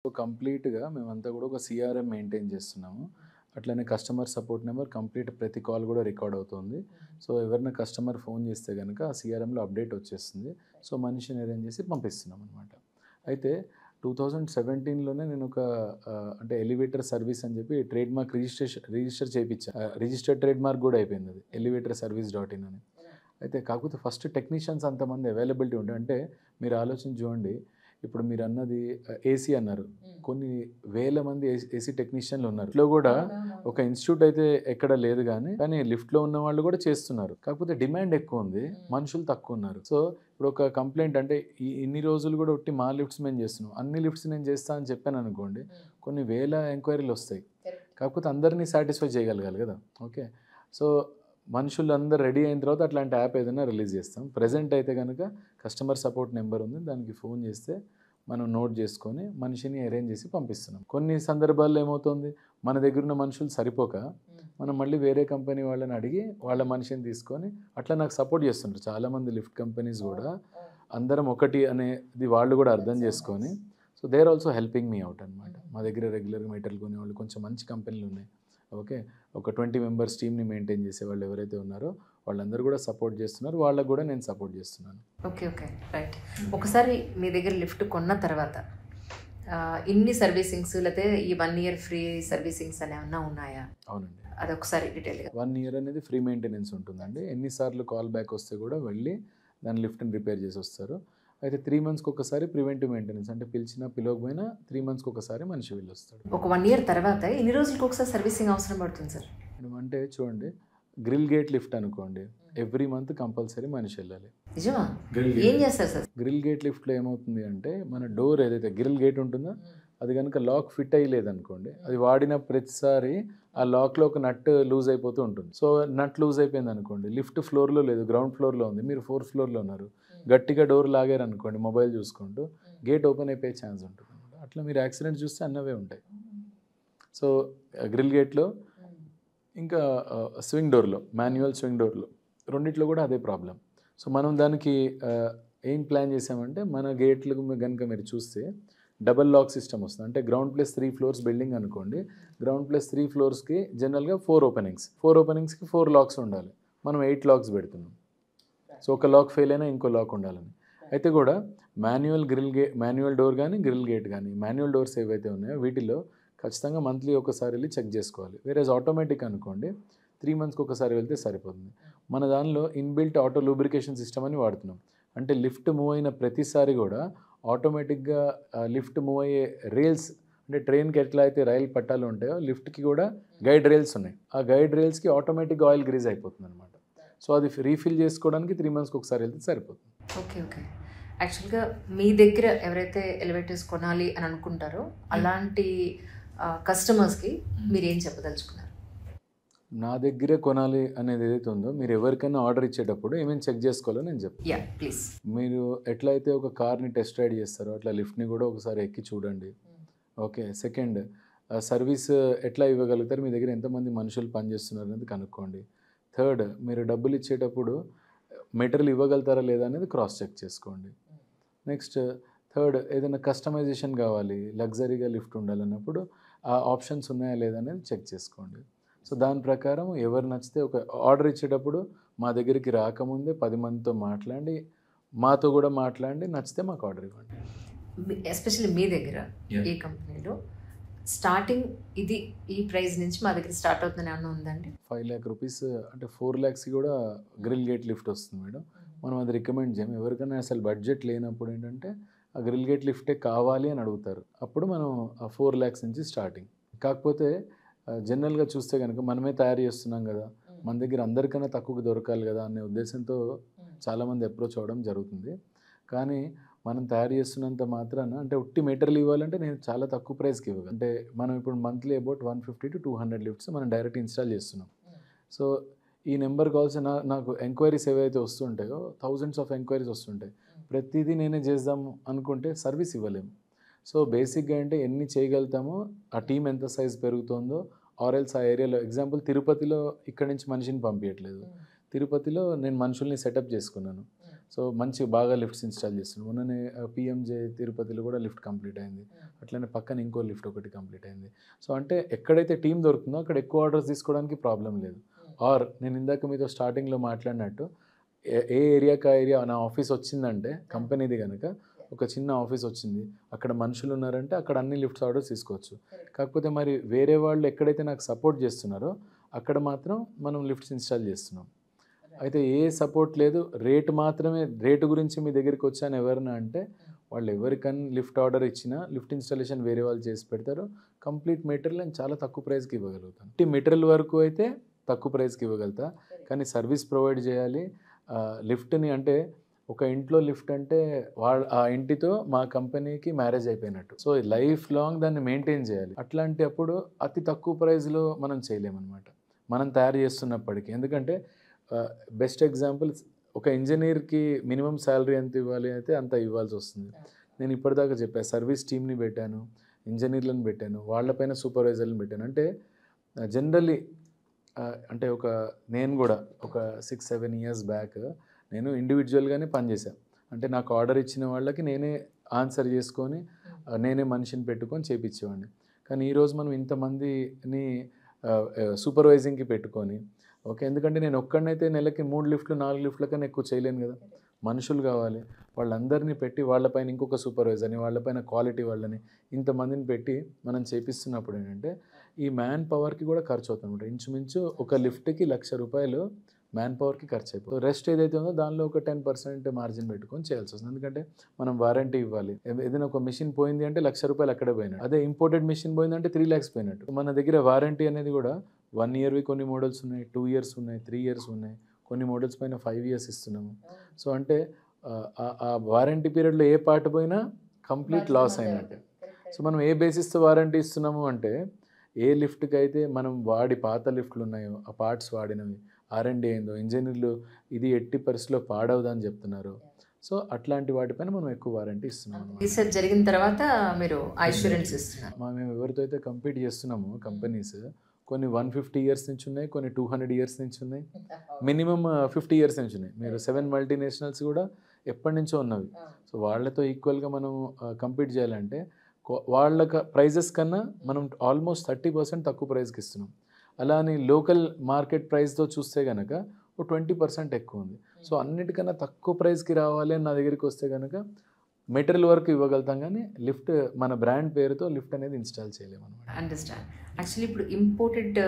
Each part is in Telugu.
సో, కంప్లీట్‌గా మేమంతా గూడా ఒక సీఆర్ఎం మెయింటైన్ చేస్తున్నాము. అట్లనే కస్టమర్ సపోర్ట్ నెంబర్ కంప్లీట్ ప్రతి కాల్ గూడా రికార్డ్ అవుతుంది. సో, ఎవరైనా కస్టమర్ ఫోన్ చేస్తే గనక ఆ సీఆర్ఎంలో అప్డేట్ వచ్చేస్తుంది. సో, మనిషిని అరేంజ్ చేసి పంపిస్తున్నామనమాట. అయితే 2017లోనే నేనొక అంటే ఎలివేటర్ సర్వీస్ అని చెప్పి ట్రేడ్‌మార్క్ రిజిస్టర్ చేపిచ్చా. రిజిస్టర్డ్ ట్రేడ్‌మార్క్ గూడా అయిపోయిందది. ఎలివేటర్ సర్వీస్ డాట్ ఇన్ అని. అయితే కాకపోతే ఫస్ట్ టెక్నీషియన్స్ అంతమంది అవైలబిలిటీ ఉండే అంటే మీరు ఆలోచించి చూడండి. ఇప్పుడు మీరన్నది ఏసీ అన్నారు. కొన్ని వేల మంది ఏసీ టెక్నీషియన్‌లు ఉన్నారు. ఇట్లో గూడా ఒక ఇన్‌స్టిట్యూట్ అయితే ఎక్కడ లేదు గానీ, కానీ లిఫ్ట్‌లో ఉన్న వాళ్ళు గూడా చేస్తున్నారు. కాకపోతే డిమాండ్ ఎక్కువుంది. మనుషులు తక్కువున్నారు. సో, ఇప్పుడు ఒక కంప్లెయింట్ అంటే ఇన్ని రోజులు గూడా ఉట్టి మా లిఫ్ట్స్ మేము చేస్తున్నాం. అన్ని లిఫ్ట్స్ నేను చేస్తా అని చెప్పాననుకోండి, కొన్ని వేల ఎంక్వైరీలొస్తాయి. కాకపోతే అందరిని సాటిస్ఫై చేయగలగాలి గదా! ఓకే. సో, మనుషులందరూ రెడీ అయిన తర్వాత అట్లాంటి యాప్ ఏదైనా రిలీజ్ చేస్తాం. ప్రెజెంట్ అయితే గనక కస్టమర్ సపోర్ట్ నెంబర్ ఉంది. దానికి ఫోన్ చేస్తే మనం నోట్ చేసుకొని మనిషిని అరేంజ్ చేసి పంపిస్తున్నాం. కొన్ని సందర్భాల్లో ఏమవుతుంది, మన దగ్గరున్న మనుషులు సరిపోక మనం మళ్ళీ వేరే కంపెనీ వాళ్ళని అడిగి వాళ్ళ మనిషిని తీసుకొని అట్లా నాకు సపోర్ట్ చేస్తుంటారు. చాలామంది లిఫ్ట్ కంపెనీస్ గూడా అందరం ఒకటి అనేది వాళ్ళు గూడా అర్థం చేసుకొని so, they are also helping me out అనమాట. మా దగ్గర రెగ్యులర్‌గా మెటీరియల్ కొనేవాళ్ళు కొంచెం మంచి కంపెనీలున్నాయి. ఓకే. ఒక 20 మెంబర్స్ టీమ్‌ని మెయింటైన్ చేసేవాళ్ళు ఎవరైతే ఉన్నారో వాళ్ళందరూ గూడా సపోర్ట్ చేస్తున్నారు. వాళ్ళకి గూడా నేను సపోర్ట్ చేస్తున్నాను. ఓకే. ఓకే. రైట్. ఒకసారి మీ దగ్గర లిఫ్ట్ కొన్న తర్వాత ఇన్ని సర్వీసింగ్స్ లేతే ఈ 1 ఇయర్ ఫ్రీ సర్వీసింగ్స్ అనేమన్నా ఉన్నాయా? అవునండి. అదొకసారి డీటెయిల్‌గా. 1 ఇయర్ అనేది ఫ్రీ మెయింటెనెన్స్ ఉంటుందండి. ఎన్ని సార్లు కాల్ బ్యాక్ వస్తే గూడా వెళ్ళి దాని లిఫ్ట్‌ని రిపేర్ చేసొస్తారు. అయితే 3 మంత్స్‌కి ఒకసారి ప్రివెంటివ్ మెయింటెనెన్స్ అంటే పిలిచినా పిలవకపోయినా 3 మంత్స్‌కి ఒకసారి మనిషి వెళ్ళొస్తాడు. ఒక 1 ఇయర్ తర్వాత ఎన్ని రోజులకి ఒకసారి సర్వీసింగ్ అవసరం పడుతుంది సార్? అంటే చూడండి గ్రిల్ గేట్ లిఫ్ట్ అనుకోండి. ఎవ్రీ మంత్ కంపల్సరీ మనిషి వెళ్ళాలి. నిజమా? గ్రిల్ ఏం చేస్తారు సార్? గ్రిల్ గేట్ లిఫ్ట్‌లో ఏమవుతుంది అంటే, మన డోర్ ఏదైతే గ్రిల్ గేట్ ఉంటుందో, అది గనుక లాక్ ఫిట్ అయ్యలేదనుకోండి, అది వాడిన ప్రతిసారి ఆ లాక్‌లో ఒక నట్ లూజ్ అయిపోతూ ఉంటుంది. సో, నట్ లూజ్ అయిపోయిందనుకోండి, లిఫ్ట్ ఫ్లోర్‌లో లేదు, గ్రౌండ్ ఫ్లోర్‌లో ఉంది. మీరు 4th ఫ్లోర్‌లో ఉన్నారు. గట్టిగా డోర్ లాగారనుకోండి మొబైల్ చూసుకుంటూ, గేట్ ఓపెన్ అయిపోయే ఛాన్స్ ఉంటుందన్నమాట. అట్లా మీరు యాక్సిడెంట్స్ చూస్తే అన్నవే ఉంటాయి. సో, గ్రిల్ గేట్‌లో ఇంకా స్వింగ్ డోర్‌లో, మాన్యువల్ స్వింగ్ డోర్‌లో రెండిట్లో కూడా అదే ప్రాబ్లమ్. సో, మనం దానికి ఏం ప్లాన్ చేసామంటే, మన గేట్లకు గనుక మీరు చూస్తే డబుల్ లాక్ సిస్టమ్ వస్తుంది. అంటే గ్రౌండ్ ప్లస్ 3 ఫ్లోర్స్ బిల్డింగ్ అనుకోండి. గ్రౌండ్ ప్లస్ 3 ఫ్లోర్స్‌కి జనరల్‌గా 4 ఓపెనింగ్స్. 4 ఓపెనింగ్స్‌కి 4 లాక్స్ ఉండాలి. మనం 8 లాక్స్ పెడుతున్నాం. సో, ఒక లాక్ ఫెయిల్ అయినా ఇంకో లాక్ ఉండాలని. అయితే కూడా మాన్యువల్ డోర్ గానీ, గ్రిల్ గేట్ గానీ, మాన్యువల్ డోర్స్ ఏవైతే ఉన్నాయో వీటిల్లో ఖచ్చితంగా మంత్లీ ఒకసారి వెళ్లి చెక్ చేసుకోవాలి. వేరేస్ ఆటోమేటిక్ అనుకోండి 3 మంత్స్‌కి ఒకసారి వెళ్తే సరిపోతుంది. మన దానిలో ఇన్‌బిల్ట్ ఆటో లూబ్రికేషన్ సిస్టమ్ అని వాడుతున్నాం. అంటే లిఫ్ట్ మూవ్ అయిన ప్రతిసారి కూడా ఆటోమేటిక్‌గా లిఫ్ట్ మూవ్ అయ్యే రైల్స్ అంటే ట్రైన్‌కి ఎట్లా అయితే రైలు పట్టాలు ఉంటాయో లిఫ్ట్‌కి కూడా గైడ్ రైల్స్ ఉన్నాయి. ఆ గైడ్ రైల్స్‌కి ఆటోమేటిక్‌గా ఆయిల్ గ్రీజ్ అయిపోతుందన్నమాట. సో, అది రీఫిల్ చేసుకోవడానికి 3 మంత్స్‌కి ఒకసారి వెళ్తే సరిపోతుంది. ఓకే. ఓకే. యాక్చువల్‌గా మీ దగ్గర ఎవరైతే ఎలివేటర్స్ కొనాలి అని అనుకుంటారో అలాంటి కస్టమర్స్‌కి మీరేం చెప్పదలుచుకున్నారు? నా దగ్గరే కొనాలి అనేది ఏదైతే ఉందో మీరు ఎవరికైనా ఆర్డర్ ఇచ్చేటప్పుడు ఏమేమి చెక్ చేసుకోవాలో నేను చెప్తాను. యాహ్! ప్లీజ్. మీరు ఎట్లయితే ఒక కార్‌ని టెస్ట్ రైడ్ చేస్తారో అట్లా లిఫ్ట్‌ని కూడా ఒకసారి ఎక్కి చూడండి. ఓకే. సెకండ్ సర్వీస్ ఎట్లా ఇవ్వగలుగుతారు? మీ దగ్గర ఎంతమంది మనుషులు పనిచేస్తున్నారు అనేది కనుక్కోండి. థర్డ్ మీరు డబ్బులు ఇచ్చేటప్పుడు మెటీరియల్ ఇవ్వగలుగుతారా లేదా అనేది క్రాస్ చెక్ చేసుకోండి. నెక్స్ట్ థర్డ్ ఏదైనా కస్టమైజేషన్ కావాలి, లగ్జరీగా లిఫ్ట్ ఉండాలన్నప్పుడు ఆ ఆప్షన్స్ ఉన్నాయా లేదా అనేది చెక్ చేసుకోండి. సో, దాని ప్రకారం ఎవరు నచ్చితే ఒక ఆర్డర్ ఇచ్చేటప్పుడు మా దగ్గరికి రాకముందే 10 మందితో మాట్లాడి, మాతో కూడా మాట్లాడి నచ్చితే మాకు ఆర్డర్ ఇవ్వండి. ఎస్పెషల్లీ మీ దగ్గర ఈ కంపెనీలో స్టార్టింగ్ ఇది ఈ ప్రైస్ నుంచి మా దగ్గర స్టార్ట్ అవుతుందని ఏమన్నా ఉందండి? 5 lakh రూపీస్ అంటే 4 lakhsకి కూడా గ్రిల్ గేట్ లిఫ్ట్ వస్తుంది మేడం. మనం అది రికమెండ్ చేయం. ఎవరికైనా అసలు బడ్జెట్ లేనప్పుడు ఏంటంటే ఆ గ్రిల్ గేట్ లిఫ్టే కావాలి అని అడుగుతారు. అప్పుడు మనం ఆ 4 lakhs నుంచి స్టార్టింగ్. కాకపోతే జనరల్‌గా చూస్తే గనుక మనమే తయారు చేస్తున్నాం కదా! మన దగ్గర అందరికన్నా తక్కువకి దొరకాలి కదా! అనే ఉద్దేశంతో చాలామంది అప్రోచ్ అవ్వడం జరుగుతుంది. కానీ మనం తయారు చేస్తున్నంత మాత్రాన అంటే ఉట్టి మెటీరియల్ ఇవ్వాలంటే నేను చాలా తక్కువ ప్రైస్‌కి ఇవ్వగలను. అంటే మనం ఇప్పుడు మంత్లీ అబౌట్ 150-200 లిఫ్ట్స్ మనం డైరెక్ట్ ఇన్‌స్టాల్ చేస్తున్నాం. సో, ఈ నెంబర్ కాల్స్ నాకు ఎంక్వైరీస్ ఏవైతే వస్తుంటాయో థౌసండ్స్ ఆఫ్ ఎంక్వైరీస్ వస్తుంటాయి. ప్రతిదీ నేనే చేద్దాం అనుకుంటే సర్వీస్ ఇవ్వలేము. సో, బేసిక్‌గా అంటే ఎన్ని చేయగలుగుతామో ఆ టీమ్ ఎంత సైజ్ పెరుగుతుందో ఆర్ ఎల్స్ ఆ ఏరియాలో ఎగ్జాంపుల్ తిరుపతిలో ఇక్కడి నుంచి మనిషిని పంపియట్లేదు. తిరుపతిలో నేను మనుషుల్ని సెటప్ చేసుకున్నాను. సో మంచి బాగా లిఫ్ట్స్ ఇన్స్టాల్ చేస్తున్నాం. మొన్ననే పిఎంజే తిరుపతిలో కూడా లిఫ్ట్ కంప్లీట్ అయింది. అట్లనే పక్కన ఇంకో లిఫ్ట్ ఒకటి కంప్లీట్ అయింది. సో అంటే ఎక్కడైతే టీం దొరుకుతుందో అక్కడ ఎక్కువ ఆర్డర్స్ తీసుకోవడానికి ప్రాబ్లం లేదు. ఆర్ నేను ఇందాక మీతో స్టార్టింగ్లో మాట్లాడినట్టు ఏ ఏరియాకి ఆ ఏరియా నా ఆఫీస్ వచ్చిందంటే కంపెనీది కనుక ఒక చిన్న ఆఫీస్ వచ్చింది, అక్కడ మనుషులు ఉన్నారంటే అక్కడ అన్ని లిఫ్ట్స్ ఆర్డర్స్ తీసుకోవచ్చు. కాకపోతే మరి వేరే వాళ్ళు ఎక్కడైతే నాకు సపోర్ట్ చేస్తున్నారో అక్కడ మాత్రం మనం లిఫ్ట్స్ ఇన్స్టాల్ చేస్తున్నాం. అయితే ఏ సపోర్ట్ లేదు, రేటు మాత్రమే, రేటు గురించి మీ దగ్గరికి వచ్చాను ఎవరైనా అంటే వాళ్ళు ఎవరికన్నా లిఫ్ట్ ఆర్డర్ ఇచ్చినా లిఫ్ట్ ఇన్స్టాలేషన్ వేరే వాళ్ళు చేసి పెడతారు. కంప్లీట్ మెటీరియల్ నేను చాలా తక్కువ ప్రైస్కి ఇవ్వగలుగుతాను. ఈ మెటీరియల్ వరకు అయితే తక్కువ ప్రైస్కి ఇవ్వగలుగుతా, కానీ సర్వీస్ ప్రొవైడ్ చేయాలి. లిఫ్ట్ని అంటే ఒక ఇంట్లో లిఫ్ట్ అంటే ఆ ఇంటితో మా కంపెనీకి మ్యారేజ్ అయిపోయినట్టు. సో లైఫ్ లాంగ్ దాన్ని మెయింటైన్ చేయాలి. అట్లాంటి అప్పుడు అతి తక్కువ ప్రైస్లో మనం చేయలేమన్నమాట, మనం తయారు చేస్తున్నప్పటికీ. ఎందుకంటే బెస్ట్ ఎగ్జాంపుల్, ఒక ఇంజనీర్కి మినిమం శాలరీ ఎంత ఇవ్వాలి అయితే అంత ఇవ్వాల్సి వస్తుంది. నేను ఇప్పటిదాకా చెప్పాను, సర్వీస్ టీమ్ని పెట్టాను, ఇంజనీర్లను పెట్టాను, వాళ్ళపైన సూపర్వైజర్లను పెట్టాను. అంటే జనరల్లీ అంటే నేను కూడా ఒక 6-7 ఇయర్స్ బ్యాక్ నేను ఇండివిజువల్గానే పనిచేశాను. అంటే నాకు ఆర్డర్ ఇచ్చిన వాళ్ళకి నేనే ఆన్సర్ చేసుకొని నేనే మనిషిని పెట్టుకొని చేయించేవాడిని. కానీ ఈరోజు మనం ఇంతమందిని సూపర్వైజింగ్కి పెట్టుకొని ఓకే, ఎందుకంటే నేను ఒక్కడినైతే నెలకి 3 లిఫ్ట్లు 4 లిఫ్ట్ల కన్నా ఎక్కువ చేయలేను కదా, మనుషులు కావాలి. వాళ్ళందరినీ పెట్టి వాళ్ళపైన ఇంకొక సూపర్వైజర్ని, వాళ్ళపైన క్వాలిటీ వాళ్ళని, ఇంతమందిని పెట్టి మనం చేపిస్తున్నప్పుడు ఏంటంటే ఈ మ్యాన్ పవర్కి కూడా ఖర్చు అవుతుంది. ఇంచుమించు ఒక లిఫ్ట్కి ₹1,00,000 మ్యాన్ పవర్కి ఖర్చు అయిపోతుంది. రెస్ట్ ఏదైతే ఉందో దానిలో ఒక 10% మార్జిన్ పెట్టుకొని చేయాల్సి వస్తుంది. ఎందుకంటే మనం వారంటీ ఇవ్వాలి. ఏదైనా ఒక మిషన్ పోయింది అంటే ₹1,00,000 అక్కడే పోయినట్టు. అదే ఇంపోర్టెడ్ మిషన్ పోయిందంటే 3 lakhs పోయినట్టు. మన దగ్గర వారంటీ అనేది కూడా 1 yearవి కొన్ని మోడల్స్ ఉన్నాయి, 2 years ఉన్నాయి, 3 years ఉన్నాయి, కొన్ని మోడల్స్ పైన 5 years ఇస్తున్నాము. సో అంటే ఆ వారంటీ పీరియడ్లో ఏ పార్ట్ పోయినా కంప్లీట్ లాస్ అయినట్టు. సో మనం ఏ బేసిస్తో వారంటీ ఇస్తున్నాము అంటే ఏ లిఫ్ట్కి అయితే మనం పాత లిఫ్ట్లు ఉన్నాయో ఆ పార్ట్స్ వాడినవి, R&D అయిందో, ఇంజనీర్లు ఇది ఎట్టి పరిస్థితిలో పాడవదని చెప్తున్నారు. సో అట్లాంటి వాటిపైన మనం ఎక్కువ వారంటీ ఇస్తున్నాం. రీసెర్చ్ జరిగిన తర్వాత మీరు అష్యూరెన్స్ ఇస్తున్నారు. మేము ఎవరితో అయితే కంపీట్ చేస్తున్నామో కంపెనీస్ కొన్ని 150 years నుంచి ఉన్నాయి, కొన్ని 200 years నుంచి ఉన్నాయి, మినిమం 50 years నుంచి ఉన్నాయి. మీరు 7 మల్టీనేషనల్స్ కూడా ఎప్పటి నుంచో ఉన్నవి. సో వాళ్ళతో ఈక్వల్గా మనం కంపీట్ చేయాలంటే వాళ్ళ ప్రైజెస్ కన్నా మనం ఆల్మోస్ట్ 30% తక్కువ ప్రైస్కి ఇస్తున్నాం. అలా అని లోకల్ మార్కెట్ ప్రైస్తో చూస్తే కనుక 20% ఎక్కువ ఉంది. సో అన్నిటికన్నా తక్కువ ప్రైస్కి రావాలి అని నా దగ్గరికి వస్తే కనుక మెటీరియల్ వరకు ఇవ్వగలుగుతాం, కానీ లిఫ్ట్ మన బ్రాండ్ పేరుతో లిఫ్ట్ అనేది ఇన్స్టాల్ చేయలేము అనమాట. అండర్స్టాండ్. యాక్చువల్లీ ఇప్పుడు ఇంపోర్టెడ్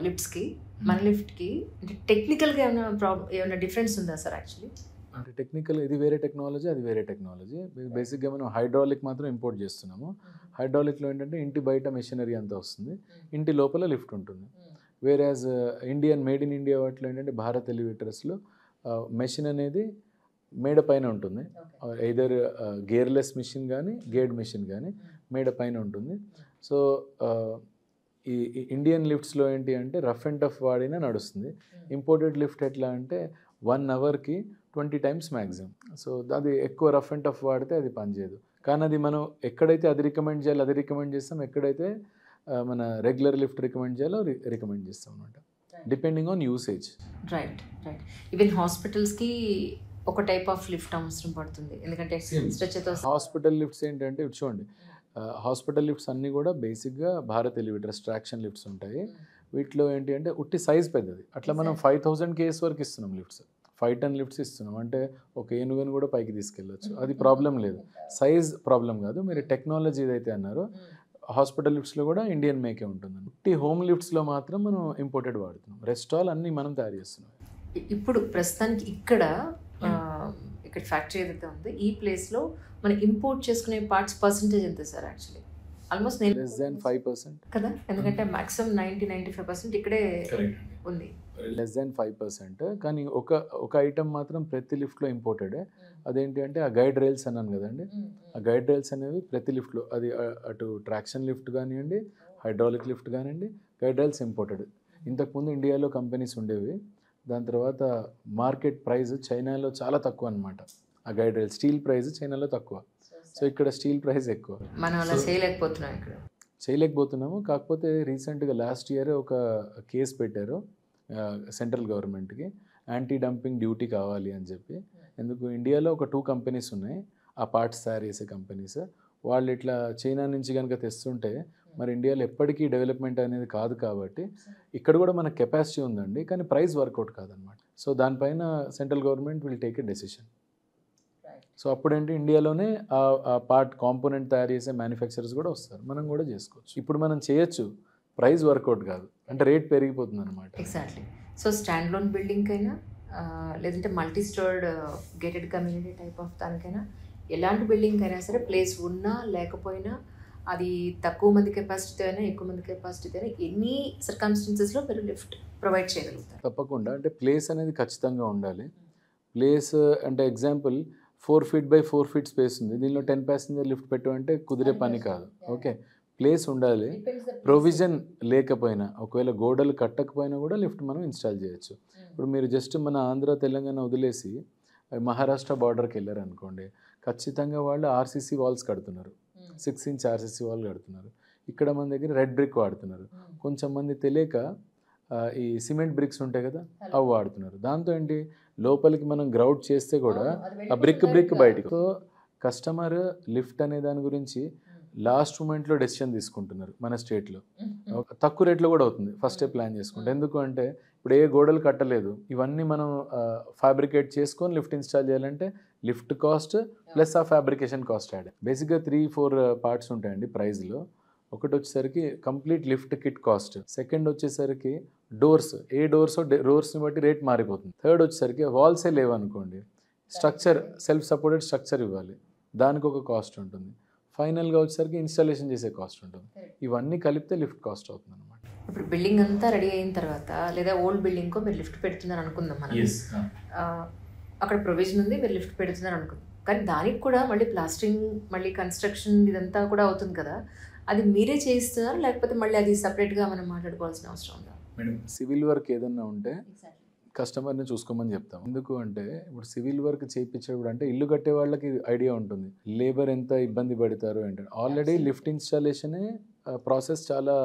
లిఫ్ట్స్కి మన లిఫ్ట్కి అంటే టెక్నికల్గా ఏమైనా డిఫరెన్స్ ఉందా సార్? యాక్చువల్లీ అంటే టెక్నికల్, ఇది వేరే టెక్నాలజీ, అది వేరే టెక్నాలజీ. బేసిక్గా మనం హైడ్రాలిక్ మాత్రం ఇంపోర్ట్ చేస్తున్నాము. హైడ్రాలిక్లో ఏంటంటే ఇంటి బయట మెషినరీ అంతా వస్తుంది, ఇంటి లోపల లిఫ్ట్ ఉంటుంది. వేరేజ్ మేడ్ ఇన్ ఇండియా వాటిలో ఏంటంటే భారత్ ఎలివేటర్స్లో మెషిన్ అనేది మేడ పైన ఉంటుంది. ఎయిదర్ గేర్లెస్ మిషన్ కానీ గేర్డ్ మిషన్ కానీ మేడ పైన ఉంటుంది. సో ఈ ఇండియన్ లిఫ్ట్స్లో ఏంటి అంటే రఫ్ అండ్ టఫ్ వాడినా నడుస్తుంది. ఇంపోర్టెడ్ లిఫ్ట్ ఎట్లా అంటే 1 hourకి 20 times మ్యాక్సిమం. సో అది ఎక్కువ రఫ్ అండ్ టఫ్ వాడితే అది పనిచేయదు. కానీ అది మనం ఎక్కడైతే అది రికమెండ్ చేయాలో అది రికమెండ్ చేస్తాం, ఎక్కడైతే మన రెగ్యులర్ లిఫ్ట్ రికమెండ్ చేయాలో రికమెండ్ చేస్తాం అనమాట, depending on usage. Right. Even హాస్పిటల్స్కి ఒక టైప్ ఆఫ్ లిఫ్ట్ అవసరం పడుతుంది, ఎందుకంటే హాస్పిటల్ లిఫ్ట్స్ ఏంటంటే చూడండి, హాస్పిటల్ లిఫ్ట్స్ అన్నీ కూడా బేసిక్గా భారత్ ఎలివేటర్స్ ట్రాక్షన్ లిఫ్ట్స్ ఉంటాయి. వీటిలో ఏంటి అంటే ఉట్టి సైజ్ పెద్దది, అట్లా మనం 5000 kgs వరకు ఇస్తున్నాం లిఫ్ట్స్, 5 ton లిఫ్ట్స్ ఇస్తున్నాం. అంటే ఒక ఏనుగుని కూడా పైకి తీసుకెళ్ళచ్చు, అది ప్రాబ్లం లేదు, సైజ్ ప్రాబ్లం కాదు. మీరు టెక్నాలజీ ఏదైతే అన్నారో హాస్పిటల్ లిఫ్ట్స్లో కూడా ఇండియన్ మేకే ఉంటుంది. ఉట్టి హోమ్ లిఫ్ట్స్లో మాత్రం మనం ఇంపోర్టెడ్ వాడుతున్నాం, రెస్ట్ ఆల్ అన్నీ మనం తయారు చేస్తున్నాం. ఇప్పుడు ప్రస్తుతానికి ఇక్కడ ఫ్యాక్టరీ ఏదైతే ఉందో ఈ ప్లేస్లో మనం ఇంపోర్ట్ చేసుకునే పార్ట్స్ పర్సెంటేజ్ ఎంత sir? Actually almost less than 5% కదా, ఎందుకంటే మాక్సిమం 90-95% ఇక్కడే ఉంది. Less than 5%. కానీ ఒక ఐటమ్ మాత్రం ప్రతి లిఫ్ట్లో ఇంపోర్టెడే. అదేంటి అంటే ఆ గైడ్ రైల్స్ అన్నాను కదండి, ఆ గైడ్ రైల్స్ అనేవి ప్రతి లిఫ్ట్లో, అది అటు ట్రాక్షన్ లిఫ్ట్ కానివ్వండి, హైడ్రాలిక్ లిఫ్ట్ కానివ్వండి, గైడ్ రైల్స్ ఇంపోర్టెడ్. ఇంతకుముందు ఇండియాలో కంపెనీస్ ఉండేవి, దాని తర్వాత మార్కెట్ ప్రైస్ చైనాలో చాలా తక్కువ అనమాట. ఆ గైడ్ రైల్ స్టీల్ ప్రైస్ చైనాలో తక్కువ, సో ఇక్కడ స్టీల్ ప్రైస్ ఎక్కువ. మనం అలా చేయలేకపోతున్నాము. కాకపోతే రీసెంట్గా లాస్ట్ ఇయర్ ఒక కేసు పెట్టారు సెంట్రల్ గవర్నమెంట్కి, యాంటీ డంపింగ్ డ్యూటీ కావాలి అని చెప్పి. ఎందుకు ఇండియాలో ఒక 2 కంపెనీస్ ఉన్నాయి ఆ పార్ట్స్ తయారు చేసే కంపెనీస్. వాళ్ళు ఇట్లా చైనా నుంచి కనుక తెస్తుంటే మరి ఇండియాలో ఎప్పటికీ డెవలప్మెంట్ అనేది కాదు కాబట్టి ఇక్కడ కూడా మనకు కెపాసిటీ ఉందండి, కానీ ప్రైస్ వర్కౌట్ కాదనమాట. సో దానిపైన central government will take a decision. So అప్పుడేంటి ఇండియాలోనే ఆ పార్ట్ కాంపోనెంట్ తయారు చేసే మ్యానుఫ్యాక్చరర్స్ కూడా వస్తారు, మనం కూడా చేసుకోవచ్చు. ఇప్పుడు మనం చేయొచ్చు, ప్రైస్ వర్కౌట్ కాదు అంటే రేట్ పెరిగిపోతుంది అనమాట. Exactly. So stand loan building అయినా లేదంటే multi stored gated community type of దానికైనా ఎలాంటి బిల్డింగ్ అయినా సరే ప్లేస్ ఉన్నా లేకపోయినా అది తక్కువ మంది కెపాసిటీతో అయినా ఎక్కువ మంది కెపాసిటీతో అయినా ఎన్ని సర్కమ్స్టెన్సెస్లో మీరు లిఫ్ట్ ప్రొవైడ్ చేయగలుగుతారు? తప్పకుండా. అంటే ప్లేస్ అనేది ఖచ్చితంగా ఉండాలి. ప్లేస్ అంటే example 4 feet by 4 feet space ఉంది, దీనిలో 10 passenger లిఫ్ట్ పెట్టు అంటే కుదిరే పని కాదు. ఓకే, ప్లేస్ ఉండాలి. ప్రొవిజన్ లేకపోయినా ఒకవేళ గోడలు కట్టకపోయినా కూడా లిఫ్ట్ మనం ఇన్స్టాల్ చేయొచ్చు. ఇప్పుడు మీరు జస్ట్ మన ఆంధ్ర తెలంగాణ వదిలేసి మహారాష్ట్ర బార్డర్కి వెళ్ళారు అనుకోండి, ఖచ్చితంగా వాళ్ళు ఆర్సీసీ వాల్స్ కడుతున్నారు, 6 inch ఆర్సీసీ వాల్ కడుతున్నారు. ఇక్కడ మన దగ్గర రెడ్ బ్రిక్ వాడుతున్నారు. కొంచెం మంది తెలియక ఈ సిమెంట్ బ్రిక్స్ ఉంటాయి కదా అవి వాడుతున్నారు. దాంతో ఏంటి లోపలికి మనం గ్రౌట్ చేస్తే కూడా ఆ బ్రిక్ బయటకు. సో కస్టమర్ లిఫ్ట్ అనే దాని గురించి లాస్ట్ మూమెంట్లో డెసిషన్ తీసుకుంటున్నారు మన స్టేట్లో. తక్కువ రేట్లో కూడా అవుతుంది ఫస్టే ప్లాన్ చేసుకుంటే. ఎందుకు అంటే ఇప్పుడు ఏ గోడలు కట్టలేదు, ఇవన్నీ మనం ఫ్యాబ్రికేట్ చేసుకొని లిఫ్ట్ ఇన్స్టాల్ చేయాలంటే లిఫ్ట్ కాస్ట్ ప్లస్ ఆ ఫ్యాబ్రికేషన్ కాస్ట్ యాడ్. బేసిక్గా 3-4 పార్ట్స్ ఉంటాయండి ప్రైస్లో. ఒకటి వచ్చేసరికి complete lift kit cost, second వచ్చేసరికి డోర్స్, ఏ డోర్స్ని బట్టి రేట్ మారిపోతుంది. థర్డ్ వచ్చేసరికి Walse లేవనుకోండి, structure self supported structure ఇవ్వాలి, దానికి ఒక కాస్ట్ ఉంటుంది. ఫైనల్గా వచ్చేసరికి ఇన్స్టాలేషన్ చేసే కాస్ట్ ఉంటుంది. ఇవన్నీ కలిపితే లిఫ్ట్ కాస్ట్ అవుతుంది అనమాట. ఇప్పుడు బిల్డింగ్ అంతా రెడీ అయిన తర్వాత లేదా ఓల్డ్ బిల్డింగ్కో మీరు లిఫ్ట్ పెడుతున్నారు అనుకుందాం మనం, అక్కడ ప్రొవిజన్ ఉంది, మీరు లిఫ్ట్ పెడుతున్నారు అనుకుందాం, కానీ దానికి కూడా మళ్ళీ ప్లాస్టరింగ్ మళ్ళీ కన్స్ట్రక్షన్ ఇదంతా కూడా అవుతుంది కదా, అది మీరే చేయిస్తున్నారు లేకపోతే మళ్ళీ అది సపరేట్గా మనం మాట్లాడుకోవాల్సిన అవసరం ఉందా? మేడం సివిల్ వర్క్ ఏదన్నా ఉంటే కస్టమర్ని చూసుకోమని చెప్తాం. ఎందుకు అంటే ఇప్పుడు సివిల్ వర్క్ చేయించేప్పుడు అంటే ఇల్లు కట్టే వాళ్ళకి ఐడియా ఉంటుంది లేబర్ ఎంత ఇబ్బంది పడతారు ఏంటంటే. ఆల్రెడీ లిఫ్ట్ ఇన్స్టాలేషనే ప్రాసెస్ చాలా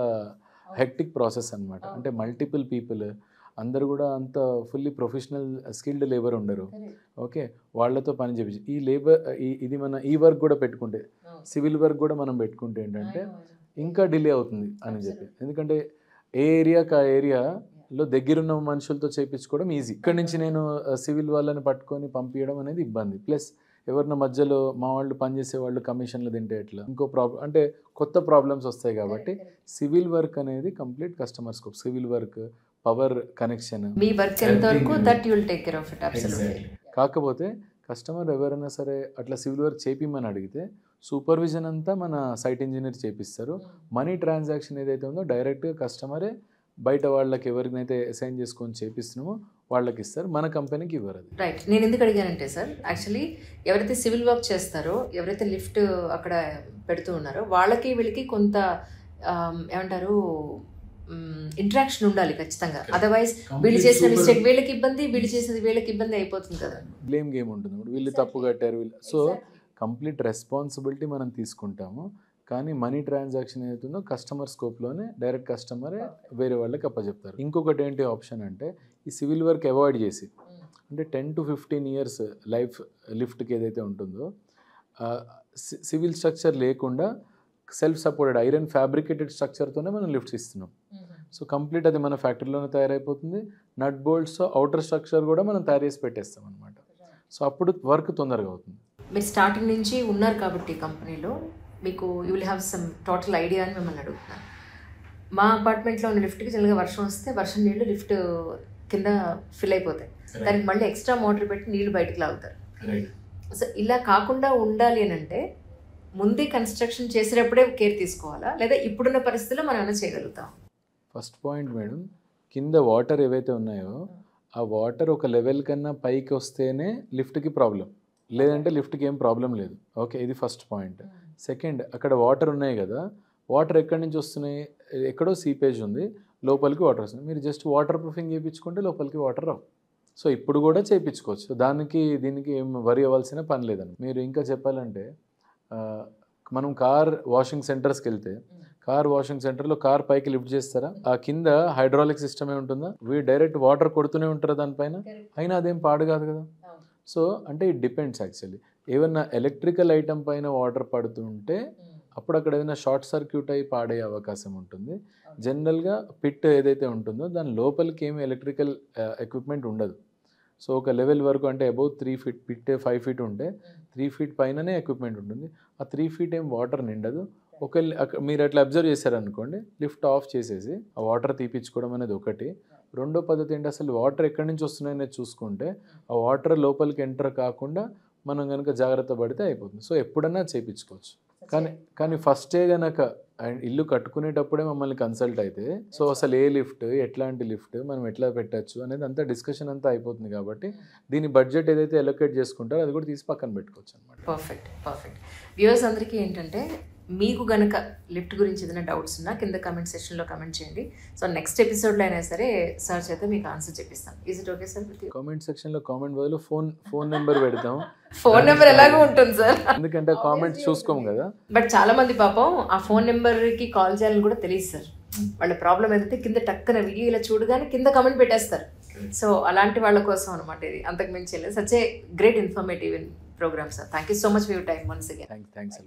హెక్టిక్ ప్రాసెస్ అనమాట. అంటే మల్టిపుల్ పీపుల్ అందరు కూడా అంత ఫుల్లీ ప్రొఫెషనల్ స్కిల్డ్ లేబర్ ఉండరు. ఓకే, వాళ్ళతో పని చేయించి ఈ లేబర్ ఇది మన ఈ వర్క్ కూడా పెట్టుకుంటే సివిల్ వర్క్ కూడా మనం పెట్టుకుంటే ఏంటంటే ఇంకా డిలే అవుతుంది అని చెప్పి. ఎందుకంటే ఏ ఏరియాకి ఆ ఏరియాలో దగ్గరున్న మనుషులతో చేయించుకోవడం ఈజీ. ఇక్కడి నుంచి నేను సివిల్ వాళ్ళని పట్టుకొని పంపించడం అనేది ఇబ్బంది. ప్లస్ ఎవరిన మధ్యలో మా వాళ్ళు పనిచేసే వాళ్ళు కమిషన్లు తింటే ఎట్లా, ఇంకో ప్రాబ్లం అంటే కొత్త ప్రాబ్లమ్స్ వస్తాయి. కాబట్టి సివిల్ వర్క్ అనేది complete customer scope. Civil work, power connection, మీ వర్క్ ఎంత వరకు that you will take care of it. Absolutely. కాకపోతే కస్టమర్ ఎవరైనా సరే అట్లా సివిల్ వర్క్ చేపిమని అడిగితే సూపర్విజన్ అంతా మన సైట్ ఇంజనీర్ చేపిస్తారు. మనీ ట్రాన్సాక్షన్ ఏదైతే ఉందో డైరెక్ట్గా కస్టమరే బయట వాళ్ళకి ఎవరినైతే అసైన్ చేసుకొని చేపిస్తున్నామో వాళ్ళకి ఇస్తారు, మన కంపెనీకి ఇవ్వరు. అది రైట్. నేను ఎందుకు అడిగానంటే సార్, యాక్చువల్లీ ఎవరైతే సివిల్ వర్క్ చేస్తారో, ఎవరైతే లిఫ్ట్ అక్కడ పెడుతూ ఉన్నారో వాళ్ళకి వీళ్ళకి కొంత ఏమంటారు ఇంటరాక్షన్ ఉండాలి ఖచ్చితంగా. అదర్వైజ్ వీళ్ళు చేసిన మిస్టేక్ వీళ్ళకి ఇబ్బంది, వీళ్ళు చేసేది వీళ్ళకి ఇబ్బంది అయిపోతుంది కదా. బ్లేమ్ గేమ్ ఉంటుంది, వీళ్ళు తప్పు కట్టారు వీళ్ళు. సో కంప్లీట్ రెస్పాన్సిబిలిటీ మనం తీసుకుంటాము, కానీ మనీ ట్రాన్సాక్షన్ ఏదైతుందో కస్టమర్ స్కోప్లోనే డైరెక్ట్ కస్టమరే వేరే వాళ్ళకి అప్పచెప్తారు. ఇంకొకటి ఏంటి ఆప్షన్ అంటే ఈ సివిల్ వర్క్ అవాయిడ్ చేసి అంటే 10 to 15 years లైఫ్ లిఫ్ట్కి ఏదైతే ఉంటుందో సివిల్ స్ట్రక్చర్ లేకుండా సెల్ఫ్ సపోర్టెడ్ ఐరన్ ఫ్యాబ్రికేటెడ్ స్ట్రక్చర్తోనే మనం లిఫ్ట్స్ ఇస్తున్నాం. సో కంప్లీట్ అది మన ఫ్యాక్టరీలోనే తయారైపోతుంది. నట్ బోల్ట్స్ అవుటర్ స్ట్రక్చర్ కూడా మనం తయారు చేసి పెట్టేస్తాం అనమాట. సో అప్పుడు వర్క్ తొందరగా అవుతుంది. మీరు స్టార్టింగ్ నుంచి ఉన్నారు కాబట్టి కంపెనీలో మీకు you will have sum total idea అని మిమ్మల్ని అడుగుతున్నాను. మా అపార్ట్మెంట్లో ఉన్న లిఫ్ట్కి జనరల్గా వర్షం వస్తే వర్షం నీళ్ళు లిఫ్ట్ కింద ఫిల్ అయిపోతాయి, దానికి మళ్ళీ ఎక్స్ట్రా మోటార్ పెట్టి నీళ్ళు బయటకు లాగుతారు. సో ఇలా కాకుండా ఉండాలి అని అంటే ముందే కన్స్ట్రక్షన్ చేసేటప్పుడే కేర్ తీసుకోవాలా, లేదా ఇప్పుడున్న పరిస్థితుల్లో మనం ఏమైనా చేయగలుగుతాం? ఫస్ట్ పాయింట్ మేడం, కింద వాటర్ ఏవైతే ఉన్నాయో ఆ వాటర్ ఒక లెవెల్ కన్నా పైకి వస్తేనే లిఫ్ట్కి ప్రాబ్లం, లేదంటే లిఫ్ట్కి ఏం ప్రాబ్లం లేదు. ఓకే, ఇది ఫస్ట్ పాయింట్. సెకండ్, అక్కడ వాటర్ ఉన్నాయి కదా, వాటర్ ఎక్కడి నుంచి వస్తున్నాయి, ఎక్కడో సీపేజ్ ఉంది, లోపలికి వాటర్ వస్తుంది. మీరు జస్ట్ వాటర్ ప్రూఫింగ్ చేయించుకుంటే లోపలికి వాటర్ రావు. సో ఇప్పుడు కూడా చేయించుకోవచ్చు, దానికి దీనికి ఏం వరి అవ్వాల్సిన పని లేదండి. మీరు ఇంకా చెప్పాలంటే మనం కార్ వాషింగ్ సెంటర్స్కి వెళ్తే కార్ వాషింగ్ సెంటర్లో కార్ పైకి లిఫ్ట్ చేస్తారా, ఆ కింద హైడ్రాలిక్ సిస్టమే ఉంటుందా, వీళ్ళు డైరెక్ట్ వాటర్ కొడుతూనే ఉంటారా దానిపైన, అయినా అదేం పాడు కాదు కదా. సో అంటే ఇట్ డిపెండ్స్ యాక్చువల్లీ. ఏమన్నా ఎలక్ట్రికల్ ఐటమ్ పైన వాటర్ పడుతుంటే అప్పుడు అక్కడ ఏదైనా షార్ట్ సర్క్యూట్ అయి పాడే అవకాశం ఉంటుంది. జనరల్గా పిట్ ఏదైతే ఉంటుందో దాని లోపలికి ఏమి ఎలక్ట్రికల్ ఎక్విప్మెంట్ ఉండదు. సో ఒక లెవెల్ వరకు అంటే అబౌవ్ 3 feet, పిట్ 5 feet ఉంటే 3 feet పైననే ఎక్విప్మెంట్ ఉంటుంది. ఆ 3 feet ఏం వాటర్ నిండదు. మీరు అట్లా అబ్జర్వ్ చేశారనుకోండి, లిఫ్ట్ ఆఫ్ చేసేసి ఆ వాటర్ తీపిచ్చుకోవడం అనేది ఒకటి. రెండో పద్ధతి ఏంటి, అసలు వాటర్ ఎక్కడి నుంచి వస్తున్నాయనేది చూసుకుంటే ఆ వాటర్ లోపలికి ఎంటర్ కాకుండా మనం కనుక జాగ్రత్త పడితే అయిపోతుంది. సో ఎప్పుడన్నా చేయించుకోవచ్చు. కానీ ఫస్టే కనుక ఇల్లు కట్టుకునేటప్పుడే మమ్మల్ని కన్సల్ట్ అయితే సో అసలు ఏ లిఫ్ట్, ఎట్లాంటి లిఫ్ట్, మనం ఎట్లా పెట్టచ్చు అనేది అంతా డిస్కషన్ అంతా అయిపోతుంది. కాబట్టి దీని బడ్జెట్ ఏదైతే అలొకేట్ చేసుకుంటారో అది కూడా తీసి పక్కన పెట్టుకోవచ్చు అనమాట. పర్ఫెక్ట్. వ్యూవర్స్ అందరికీ ఏంటంటే, మీకు గనక లిఫ్ట్ గురించి ఏదైనా డౌట్స్ ఉన్నా కింద కమెంట్ సెక్షన్లో కమెంట్ చేయండి. సో నెక్స్ట్ ఎపిసోడ్లో అయినా సరే సార్ చేత మీకు ఆన్సర్ చెప్పిస్తాం. Is it okay sir? Comment సెక్షన్లో కామెంట్ బదులు ఫోన్ నెంబర్ పెడతాం. ఫోన్ నెంబర్ ఎలాగో ఉంటుంది సార్, ఎందుకంటే కామెంట్స్ చూసుకోము కదా. బట్ చాలా మంది పాపం ఆ ఫోన్ నెంబర్కి కాల్ చేయాలని కూడా తెలియదు సార్. వాళ్ళ ప్రాబ్లం ఏంటంటే కింద టక్కన వీడియో ఇలా చూడగానే కింద కమెంట్ పెట్టేస్తారు. సో అలాంటి వాళ్ళ కోసం అనమాట ఇది. అంతకు మించి such a great informative programme sir. Thank you so much for your time once again. Thanks.